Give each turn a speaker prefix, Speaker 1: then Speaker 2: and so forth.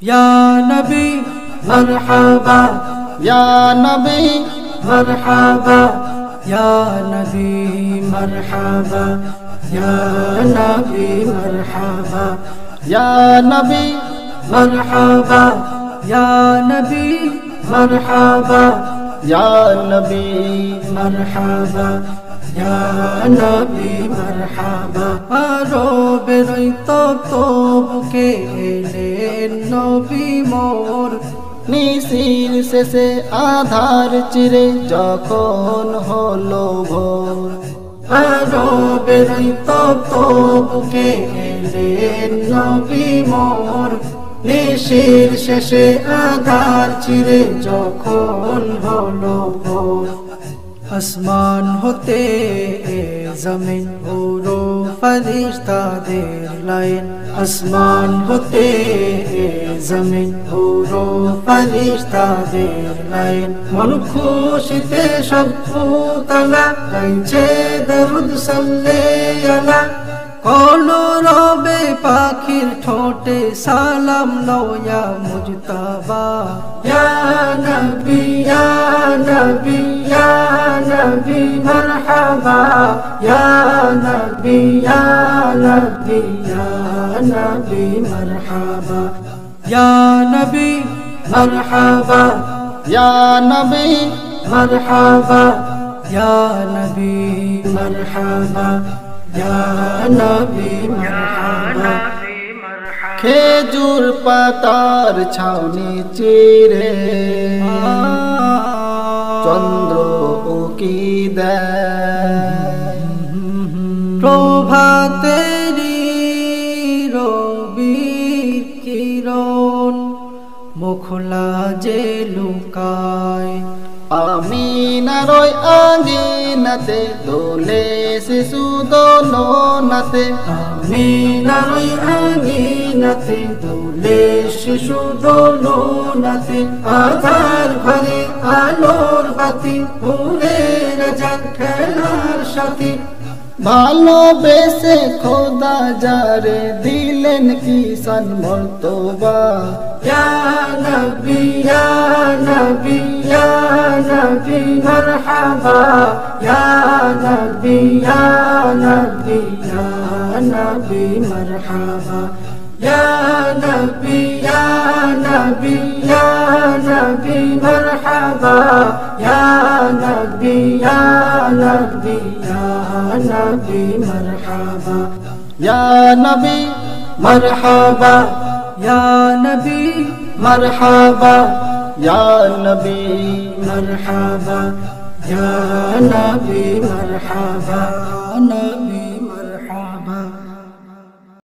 Speaker 1: या नबी मरहबा
Speaker 2: या नबी
Speaker 1: मरहबा या नबी मरहबा या नबी मरहबा
Speaker 2: या नबी
Speaker 1: मरहबा या नबी मरहबा
Speaker 2: या नबी
Speaker 1: मरहबा या नबी मरहबा आरो बेरोई तो बुके एलेन नबी मोर
Speaker 2: নিশির শেষে আধার চিরে যখন হলো ভোর
Speaker 1: আরো বেরোই তো বুকে এলেন নবী মোর নিশির শেষে আধার চিরে যখন হলো ভোর আসমান হতে জমিন উড়ো ফরিশতাদের লাইন আসমান হতে জমিন উড়ো ফরিশতাদের লাইন মন খুশিতে সব তালা গাইছে দরুদ সাল্লাল্লাহু আলা কলো রবে পাখির ঠোঁটে সালাম লয়া মুজতাবা ইয়া নবী ইয়া নবী ইয়া নবী মারহাবা ইয়া নবী ইয়া নবী ইয়া নবী মারহাবা ইয়া নবী মারহাবা
Speaker 2: ইয়া নবী
Speaker 1: মারহাবা ইয়া নবী মারহাবা ইয়া নবী মারহাবা
Speaker 2: খেজুর পাতার ছাউনি চিরে চন্দ্র উকি দেয়
Speaker 1: প্রভাতেরি রবির কিরণ মুখলা যে লুকায়
Speaker 2: আমিনারই আঙ্গিনাতে দোলে শিশু দোলনাতে
Speaker 1: আমিনারই আঙ্গিনাতে দোলে শিশু দোলনাতে আধার ঘরে আলোর বাতি উড়ে রাজার খেলার সাথী
Speaker 2: ভালোবেসে খোদা যারে দিলেন কিষান মর্তবা
Speaker 1: ইয়া নবী ইয়া নবী ইয়া নবী মারহাবা ইয়া নবী ইয়া নবী ইয়া নবী মারহাবা ইয়া নবী ইয়া নবী ইয়া নবী মারহাবা ইয়া নবী ইয়া নবী ইয়া নবী মারহাবা
Speaker 2: ইয়া নবী
Speaker 1: মারহাবা ইয়া নবী মারহাবা
Speaker 2: ইয়া নবী
Speaker 1: মারহাবা ইয়া নবী মারহাবা নবী